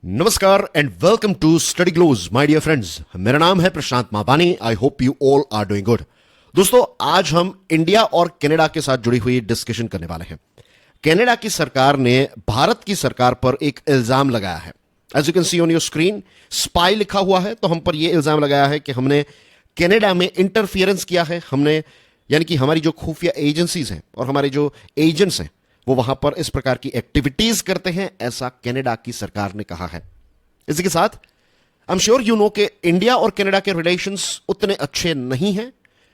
नमस्कार and welcome to Study Glows my dear friends. मेरा नाम है Prashant Mapani. I hope you all are doing good. दोस्तों, आज हम इंडिया और कनाडा के साथ जुड़ी हुई डिस्कशन करने वाले हैं। कनाडा की सरकार ने भारत की सरकार पर एक इल्जाम लगाया है। As you can see on your screen, spy लिखा हुआ है। तो हम पर यह इल्जाम लगाया है कि हमने कनाडा में इंटरफियरेंस किया है। हमने यानी कि हमारी जो खुफिया एजेंसीज हैं और हमारे जो एजेंट्स हैं वो वहां पर इस प्रकार की एक्टिविटीज करते हैं, ऐसा कनाडा की सरकार ने कहा है। इसी के साथ आई एम श्योर यू नो कि इंडिया और कनाडा के रिलेशंस उतने अच्छे नहीं हैं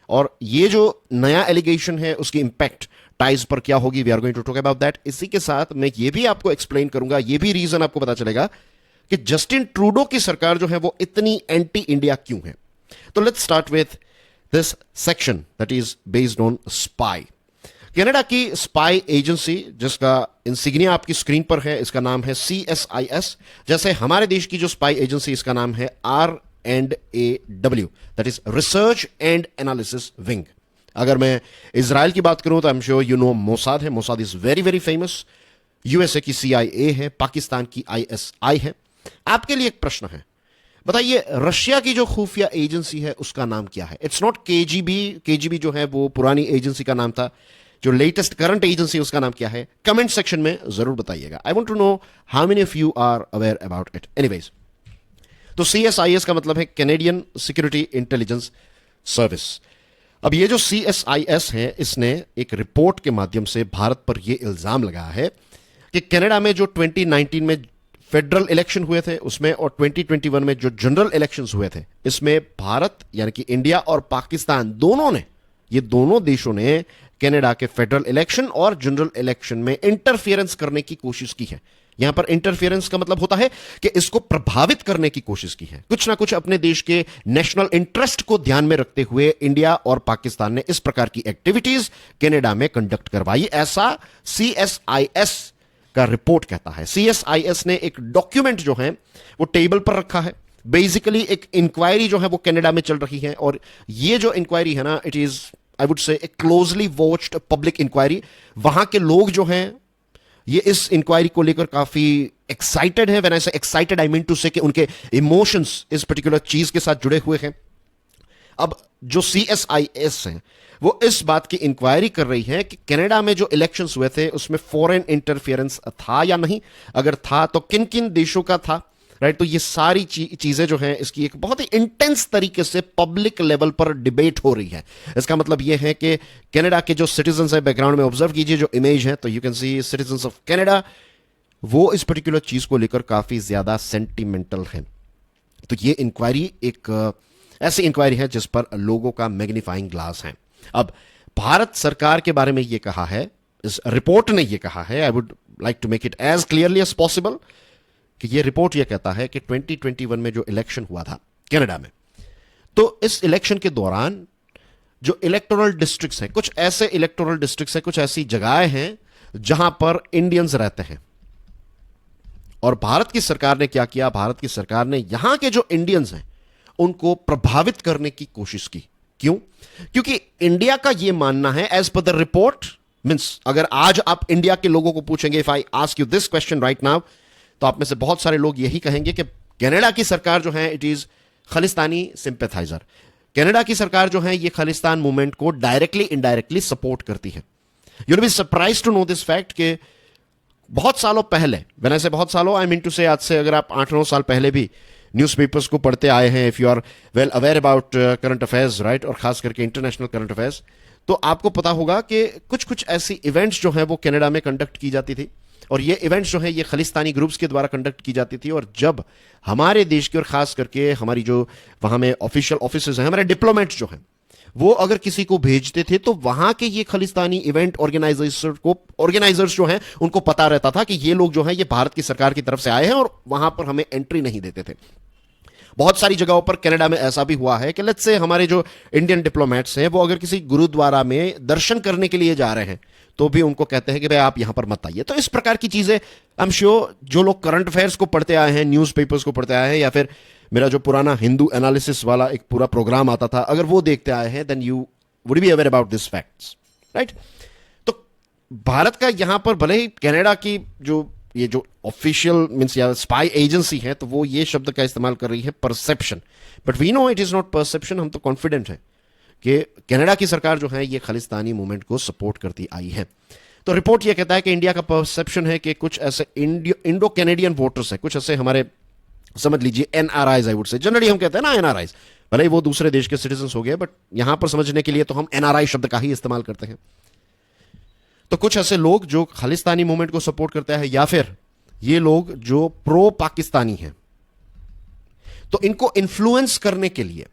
और ये जो नया एलिगेशन है उसकी इंपैक्ट टाइज पर क्या होगी, we are going to talk about that. इसी के साथ मैं ये भी आपको एक्सप्लेन करूंगा, ये भी रीजन आपको पता चलेगा कि जस्टिन ट्रूडो की सरकार जो है वो इतनी एंटी इंडिया क्यों है। तो let's start with this section that is based on spy. Canada की स्पाई एजेंसी, जिसका इंसिग्निया आपकी स्क्रीन पर है, इसका नाम है CSIS। जैसे हमारे देश की जो स्पाई एजेंसी, इसका नाम है R&AW, that is research and analysis wing. अगर मैं इजराइल की बात करूं तो I am sure you know Mossad है। Mossad is very very famous. USA की CIA है, पाकिस्तान की ISI है। आपके लिए एक प्रश्न है, बताइए रशिया की जो खुफिया एजेंसी है उसका नाम क्या है? इट्स नॉट KGB जो है वो पुरानी एजेंसी का नाम था। जो लेटेस्ट करंट एजेंसी उसका नाम क्या है? कमेंट सेक्शन में जरूर बताइएगा। I want to know how many of you are aware about it. Anyways, तो CSIS का मतलब है कैनेडियन सिक्योरिटी इंटेलिजेंस सर्विस। अब ये जो CSIS है, इसने एक रिपोर्ट के माध्यम से भारत पर यह इल्जाम लगाया है कि कनाडा में जो 2019 में फेडरल इलेक्शन हुए थे उसमें और 2021 में जो जनरल इलेक्शंस हुए थे, इसमें भारत यानी कि इंडिया और पाकिस्तान दोनों देशों ने कनाडा के फेडरल इलेक्शन और जनरल इलेक्शन में इंटरफियरेंस करने की कोशिश की है। यहां पर इंटरफियरेंस का मतलब होता है कि इसको प्रभावित करने की कोशिश की है। कुछ ना कुछ अपने देश के नेशनल इंटरेस्ट को ध्यान में रखते हुए इंडिया और पाकिस्तान ने इस प्रकार की एक्टिविटीज कनाडा में कंडक्ट करवाई, ऐसा CSIS का रिपोर्ट कहता है। CSIS ने एक डॉक्यूमेंट जो है वो टेबल पर रखा है। बेसिकली एक इंक्वायरी जो है वो कनाडा में चल रही है और ये जो इंक्वायरी है ना, it is I would say a closely watched public inquiry. वहां के लोग जो हैं ये इस इंक्वायरी को लेकर काफी एक्साइटेड है। व्हेन आई से एक्साइटेड आई मीन टू से कि उनके इमोशंस इस पर्टिकुलर चीज के साथ जुड़े हुए हैं। अब जो CSIS है वो इस बात की इंक्वायरी कर रही है कि कनाडा में जो इलेक्शंस हुए थे उसमें फॉरेन इंटरफियरेंस था या नहीं, अगर था तो किन किन देशों का था, राइट। तो ये सारी चीजें जो हैं इसकी एक बहुत ही इंटेंस तरीके से पब्लिक लेवल पर डिबेट हो रही है। इसका मतलब यह है कि कनाडा के जो सिटीजंस है, बैकग्राउंड में ऑब्जर्व कीजिए जो इमेज है, तो you can C citizens of Canada, वो इस पर्टिकुलर चीज को लेकर काफी ज्यादा सेंटिमेंटल है। तो ये इंक्वायरी एक ऐसी इंक्वायरी है जिस पर लोगों का मैग्नीफाइंग ग्लास है। अब भारत सरकार के बारे में यह कहा है, इस रिपोर्ट ने यह कहा है, I would like to make it as clearly as possible, कि यह रिपोर्ट यह कहता है कि 2021 में जो इलेक्शन हुआ था कनाडा में, तो इस इलेक्शन के दौरान जो इलेक्टोरल डिस्ट्रिक्ट्स हैं, कुछ ऐसे इलेक्टोरल डिस्ट्रिक्ट्स हैं, कुछ ऐसी जगहें हैं जहां पर इंडियंस रहते हैं। और भारत की सरकार ने क्या किया? भारत की सरकार ने यहां के जो इंडियंस हैं उनको प्रभावित करने की कोशिश की। क्यों? क्योंकि इंडिया का यह मानना है, as per the report, means अगर आज आप इंडिया के लोगों को पूछेंगे, if I ask you this question right now, तो आप में से बहुत सारे लोग यही कहेंगे कि कनाडा की सरकार जो है it is Khalistani sympathiser. Canada की सरकार जो है ये खालिस्तान मूवमेंट को डायरेक्टली इनडायरेक्टली सपोर्ट करती है। You will be surprised to know this fact कि बहुत सालों पहले, व्हेन आई से बहुत सालों, आई मीन टू से आज से अगर आप 8-9 साल पहले भी न्यूज़पेपर्स को पढ़ते आए हैं, if you are well aware about current affairs, right, और खास करके इंटरनेशनल करंट अफेयर्स, तो आपको पता होगा कि कुछ कुछ ऐसी इवेंट्स जो हैं वो कनाडा में कंडक्ट की जाती थी और ये इवेंट्स जो है ये खालिस्तानी ग्रुप्स के द्वारा कंडक्ट की जाती थी। और जब हमारे देश की और खास करके हमारी जो वहां में ऑफिशियल ऑफिसर्स हैं, हमारे डिप्लोमेट्स जो हैं, वो अगर किसी को भेजते थे तो वहां के ये खालिस्तानी इवेंट ऑर्गेनाइजर्स जो हैं उनको पता रहता था कि ये लोग जो हैं ये भारत की सरकार की तरफ से आए हैं और वहां पर हमें एंट्री नहीं देते थे। बहुत सारी जगहों पर कनाडा में ऐसा भी हुआ है कि लेट्स से हमारे जो इंडियन डिप्लोमेट्स हैं वो अगर किसी गुरुद्वारा में दर्शन करने के लिए जा रहे हैं तो भी उनको कहते हैं कि भाई आप यहां पर मत आइए। तो इस प्रकार की चीजें आई एम श्योर जो लोग करंट अफेयर्स को पढ़ते आए हैं, न्यूज़पेपर्स को पढ़ते आए हैं, या फिर मेरा जो पुराना हिंदू एनालिसिस वाला एक पूरा प्रोग्राम आता था, अगर वो देखते आए हैं, then you would be aware about this facts, right. तो भारत का यहां पर भले ही कनाडा की जो ये जो ऑफिशियल मीन्स या स्पाई एजेंसी है तो वो ये शब्द का इस्तेमाल कर रही है perception, but we know it is not perception. हम तो कॉन्फिडेंट हैं कि कनाडा की सरकार जो है ये खालिस्तानी मूवमेंट को सपोर्ट करती आई है। तो रिपोर्ट ये कहता है कि इंडिया का परसेप्शन है कि कुछ ऐसे इंडो कैनेडियन वोटर्स हैं, कुछ ऐसे हमारे समझ लीजिए एनआरआईज, आई वुड से, जनरली हम कहते हैं ना एनआरआईज, भले ही वो दूसरे देश के सिटीजन हो गए, बट यहां पर समझने के लिए तो हम एनआरआई शब्द का ही इस्तेमाल करते हैं। तो कुछ ऐसे लोग जो खालिस्तानी मूवमेंट को सपोर्ट करते हैं या फिर ये लोग जो प्रो पाकिस्तानी हैं, तो इनको इन्फ्लुएंस करने के लिए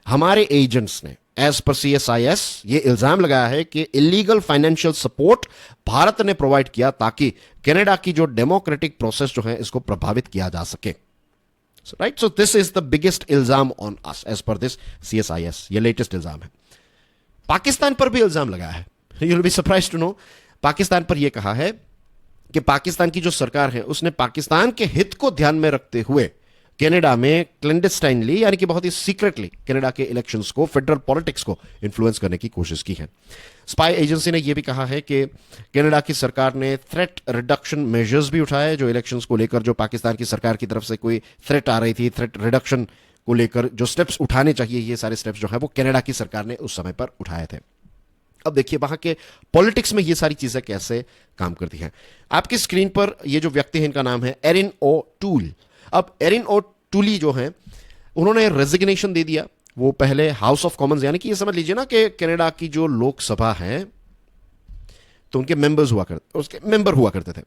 हमारे एजेंट्स ने एज पर CSIS ये इल्जाम लगाया है कि इलीगल फाइनेंशियल सपोर्ट भारत ने प्रोवाइड किया ताकि कनाडा की जो डेमोक्रेटिक प्रोसेस जो है इसको प्रभावित किया जा सके। Right, so this is the biggest इल्जाम on us as per this CSIS, ये लेटेस्ट इल्जाम है। पाकिस्तान पर भी इल्जाम लगाया है, you will be surprised to know. Pakistan पर यह कहा है कि पाकिस्तान की जो सरकार है उसने पाकिस्तान के हित को ध्यान में रखते हुए कनाडा में क्लैंडस्टाइनली यानी कि बहुत ही सीक्रेटली कनाडा के इलेक्शंस को, फेडरल पॉलिटिक्स को इन्फ्लुएंस करने की कोशिश की है। स्पाई एजेंसी ने यह भी कहा है कि कनाडा की सरकार ने थ्रेट रिडक्शन मेजर्स भी उठाए, जो इलेक्शंस को लेकर जो पाकिस्तान की सरकार की तरफ से कोई थ्रेट आ रही थी, थ्रेट रिडक्शन को लेकर जो स्टेप्स उठाने चाहिए, ये सारे स्टेप्स जो है वो कनाडा की सरकार ने उस समय पर उठाए थे। अब देखिए वहां के पॉलिटिक्स में ये सारी चीजें कैसे काम करती हैं। आपकी स्क्रीन पर ये जो व्यक्ति है इनका नाम है एरिन ओ टूल। अब एरिन ओ टूली जो है उन्होंने रेजिग्नेशन दे दिया। वो पहले हाउस ऑफ कॉमन्स यानी कि ये समझ लीजिए ना कि कनाडा की जो लोकसभा है तो उनके मेंबर हुआ करते थे।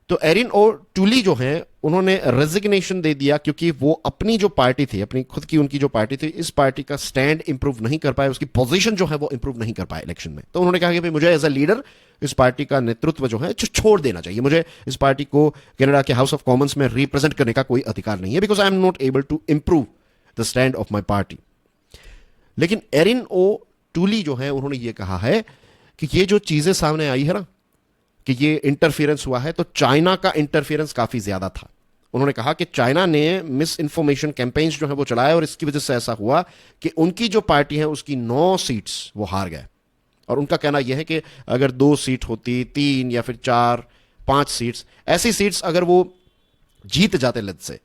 तो एरिन ओ टूली जो है उन्होंने रेजिग्नेशन दे दिया क्योंकि वो अपनी जो पार्टी थी, अपनी खुद की उनकी जो पार्टी थी, इस पार्टी का स्टैंड इंप्रूव नहीं कर पाए, उसकी पोजीशन जो है वो इंप्रूव नहीं कर पाए इलेक्शन में। तो उन्होंने कहा कि भाई मुझे एज अ लीडर इस पार्टी का नेतृत्व जो है छोड़ देना चाहिए, मुझे इस पार्टी को कनाडा के हाउस ऑफ कॉमन्स में रिप्रेजेंट करने का कोई अधिकार नहीं है, because I am not able to improve the stand of my party. लेकिन एरिन ओ टूली जो है उन्होंने ये कहा है कि ये जो चीजें सामने आई है ना कि ये इंटरफेरेंस हुआ है, तो चाइना का इंटरफेरेंस काफी ज्यादा था। उन्होंने कहा कि चाइना ने मिस इन्फॉर्मेशन कैंपेन्स जो है वो चलाए और इसकी वजह से ऐसा हुआ कि उनकी जो पार्टी है उसकी 9 सीट्स वो हार गए। और उनका कहना यह है कि अगर 2 सीट होती, 3 या फिर 4, 5 सीट्स, ऐसी सीट्स अगर वो जीत जाते लद से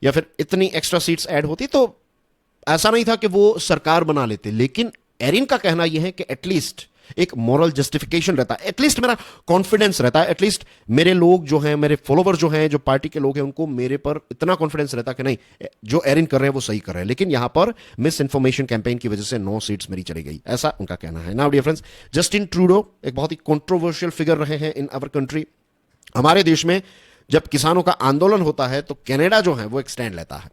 या फिर इतनी एक्स्ट्रा सीट्स ऐड होती तो ऐसा नहीं था कि वो सरकार बना लेते। लेकिन एरिन का कहना यह है कि एटलीस्ट एक मॉरल जस्टिफिकेशन रहता है, एटलीस्ट मेरा कॉन्फिडेंस रहता है, एटलीस्ट मेरे लोग जो हैं, मेरे फॉलोवर जो हैं, जो पार्टी के लोग हैं, उनको मेरे पर इतना कॉन्फिडेंस रहता कि नहीं जो एरिन कर रहे हैं वो सही कर रहे हैं। लेकिन यहां पर मिस इन्फॉर्मेशन कैंपेन की वजह से 9 सीट्स मेरी चली गई, ऐसा उनका कहना है। Now dear friends, Justin Trudeau एक बहुत ही कंट्रोवर्शियल फिगर रहे हैं इन अवर कंट्री। हमारे देश में जब किसानों का आंदोलन होता है तो कनाडा जो है वो एक स्टैंड लेता है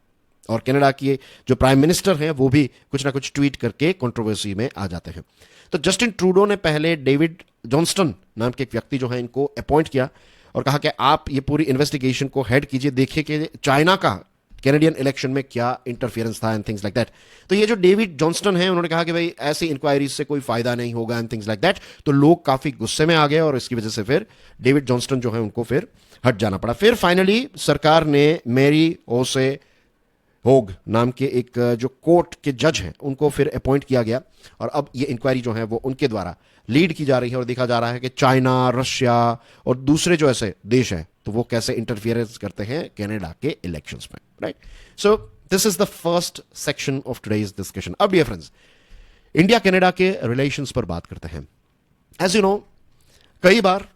और कनाडा के जो प्राइम मिनिस्टर हैं वो भी कुछ ना कुछ ट्वीट करके कंट्रोवर्सी में आ जाते हैं। तो जस्टिन ट्रूडो ने पहले डेविड जॉनस्टन नाम के एक व्यक्ति जो है इनको अपॉइंट किया और कहा कि आप ये पूरी इन्वेस्टिगेशन को हेड कीजिए, देखिए कि चाइना का कैनेडियन इलेक्शन में क्या इंटरफेरेंस था एंड थिंग्स लाइक दैट। तो ये जो डेविड जॉनस्टन है उन्होंने कहा कि भाई ऐसी इंक्वायरी से कोई फायदा नहीं होगा एंड थिंग्स लाइक दैट। तो लोग काफी गुस्से में आ गए और इसकी वजह से फिर डेविड जॉनस्टन जो है उनको फिर हट जाना पड़ा। फिर फाइनली सरकार ने मैरी ओसे होग नाम के एक जो कोर्ट के जज हैं उनको फिर अपॉइंट किया गया और अब ये इंक्वायरी जो है वो उनके द्वारा लीड की जा रही है और देखा जा रहा है कि चाइना, रशिया और दूसरे जो ऐसे देश हैं तो वो कैसे इंटरफियरेंस करते हैं कनाडा के इलेक्शंस में, right. So this is the first section of today's discussion. अब डियर फ्रेंड्स, इंडिया कनाडा के रिलेशंस पर बात करते हैं। एज यू नो, कई बार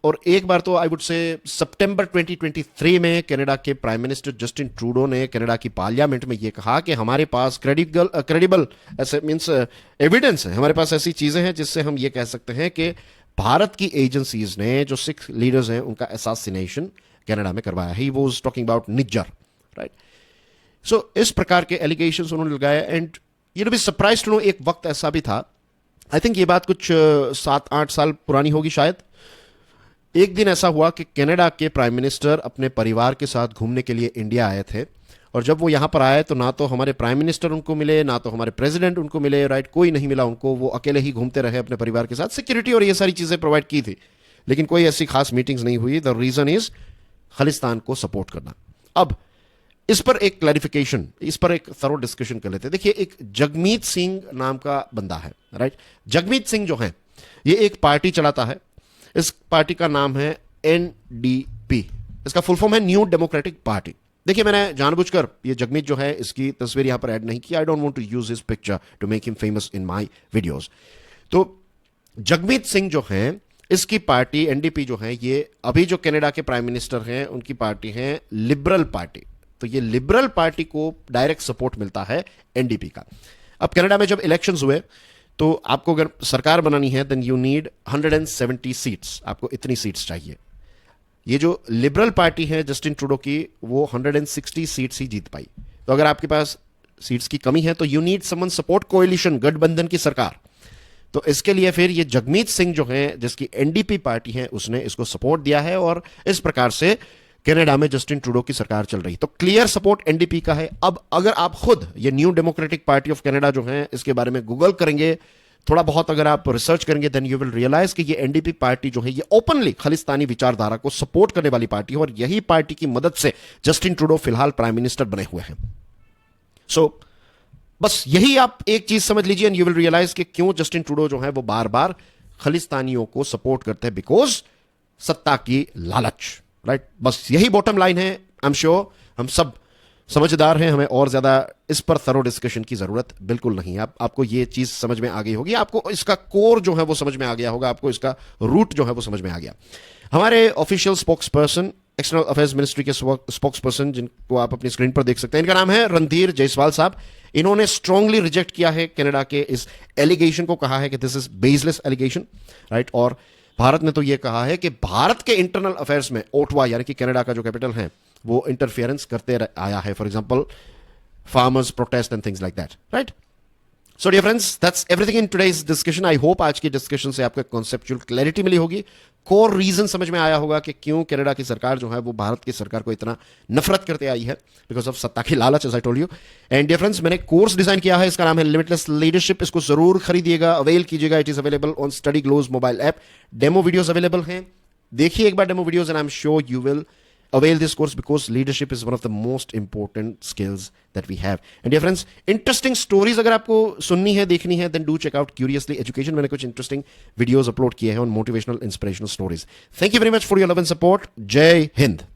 और एक बार तो आई वुड से सितंबर 2023 में कनाडा के प्राइम मिनिस्टर जस्टिन ट्रूडो ने कनाडा की पार्लियामेंट में यह कहा कि हमारे पास क्रेडिबल ऐसे मींस एविडेंस है, हमारे पास ऐसी चीजें हैं जिससे हम ये कह सकते हैं कि भारत की एजेंसीज ने जो 6 लीडर्स हैं उनका असैसिनेशन कनाडा में करवाया। He was talking about Nijjar, right. So इस प्रकार के एलिगेशंस उन्होंने लगाए and you be surprised to know एक वक्त ऐसा भी था, आई थिंक ये बात कुछ 7-8 साल पुरानी होगी शायद। एक दिन ऐसा हुआ कि कनाडा के प्राइम मिनिस्टर अपने परिवार के साथ घूमने के लिए इंडिया आए थे और जब वो यहां पर आए तो ना तो हमारे प्राइम मिनिस्टर उनको मिले, ना तो हमारे प्रेसिडेंट उनको मिले, राइट, कोई नहीं मिला उनको। वो अकेले ही घूमते रहे अपने परिवार के साथ, सिक्योरिटी और ये सारी चीजें प्रोवाइड की थी लेकिन कोई ऐसी खास मीटिंग्स नहीं हुई। द रीजन इज खालिस्तान को सपोर्ट करना। अब इस पर एक क्लैरिफिकेशन, इस पर एक थरो डिस्कशन कर लेते हैं। देखिए, एक जगमीत सिंह नाम का बंदा है, राइट। जगमीत सिंह जो है ये एक पार्टी चलाता है, इस पार्टी का नाम है एनडीपी, इसका फुल फॉर्म है न्यू डेमोक्रेटिक पार्टी। देखिए, मैंने जानबूझकर ये जगमीत जो है इसकी तस्वीर यहां पर ऐड नहीं की। I don't want to use his picture to make him famous in my videos. तो जगमीत सिंह जो है, इसकी पार्टी एनडीपी जो है, ये अभी जो कनाडा के प्राइम मिनिस्टर हैं उनकी पार्टी है लिबरल पार्टी। तो ये लिबरल पार्टी को डायरेक्ट सपोर्ट मिलता है एनडीपी का। अब कनाडा में जब इलेक्शंस हुए तो आपको अगर सरकार बनानी है देन यू नीड 170 सीट्स, आपको इतनी सीट्स चाहिए। ये जो लिबरल पार्टी है जस्टिन ट्रूडो की, वो 160 सीट्स ही जीत पाई। तो अगर आपके पास सीट्स की कमी है तो you need someone support coalition, गठबंधन की सरकार। तो इसके लिए फिर ये जगमीत सिंह जो है, जिसकी एनडीपी पार्टी है, उसने इसको सपोर्ट दिया है और इस प्रकार से कनाडा में जस्टिन ट्रूडो की सरकार चल रही। तो क्लियर सपोर्ट एनडीपी का है। अब अगर आप खुद ये new democratic party of Canada जो है इसके बारे में गूगल करेंगे, थोड़ा बहुत अगर आप रिसर्च करेंगे, देन यू विल रियलाइज कि ये एनडीपी पार्टी जो है ये ओपनली खालिस्तानी विचारधारा को सपोर्ट करने वाली पार्टी है और यही पार्टी की मदद से जस्टिन ट्रूडो फिलहाल प्राइम मिनिस्टर बने हुए हैं। सो बस यही आप एक चीज समझ लीजिए एंड यू विल रियलाइज कि क्यों जस्टिन ट्रूडो जो है वो बार बार खालिस्तानियों को सपोर्ट करते हैं, बिकॉज सत्ता की लालच, राइट? बस यही बॉटम लाइन है। आई एम श्योर हम सब समझदार हैं, हमें और ज्यादा इस पर थरो डिस्कशन की जरूरत बिल्कुल नहीं है। आपको ये चीज समझ में आ गई होगी, आपको इसका कोर जो है वो समझ में आ गया होगा, आपको इसका रूट जो है वो समझ में आ गया। हमारे official spokes person, external affairs ministry के स्पोक्स पर्सन, जिनको आप अपनी स्क्रीन पर देख सकते हैं, इनका नाम है रणधीर जायसवाल साहब। इन्होंने स्ट्रांगली रिजेक्ट किया है कनाडा के इस एलिगेशन को, कहा है कि this is baseless allegation, right? और भारत ने तो यह कहा है कि भारत के इंटरनल अफेयर्स में ओटावा यानी कि कनाडा का जो कैपिटल है वो इंटरफियरेंस करते आया है, for example farmers protest and things like that, right? So dear friends, that's everything in today's discussion. I hope आज की डिस्कशन से आपको कॉन्सेप्चुअल क्लैरिटी मिली होगी, कोर रीजन समझ में आया होगा कि क्यों कनाडा की सरकार जो है वो भारत की सरकार को इतना नफरत करते आई है, बिकॉज ऑफ सत्ता की लालच, as I told you. And dear friends, मैंने कोर्स डिजाइन किया है, इसका नाम है लिमिटलेस लीडरशिप। इसको जरूर खरीदिएगा, अवेल कीजिएगा। It is available on Study Glows mobile app. Demo videos available हैं, देखिए एक बार demo videos and I am sure you will avail this course because leadership is one of the most important skills that we have. And dear friends, interesting stories अगर आपको सुननी है, देखनी है, then do check out Curiously Education. मैंने कुछ interesting videos upload किए हैं on motivational, inspirational stories. Thank you very much for your love and support. जय हिंद.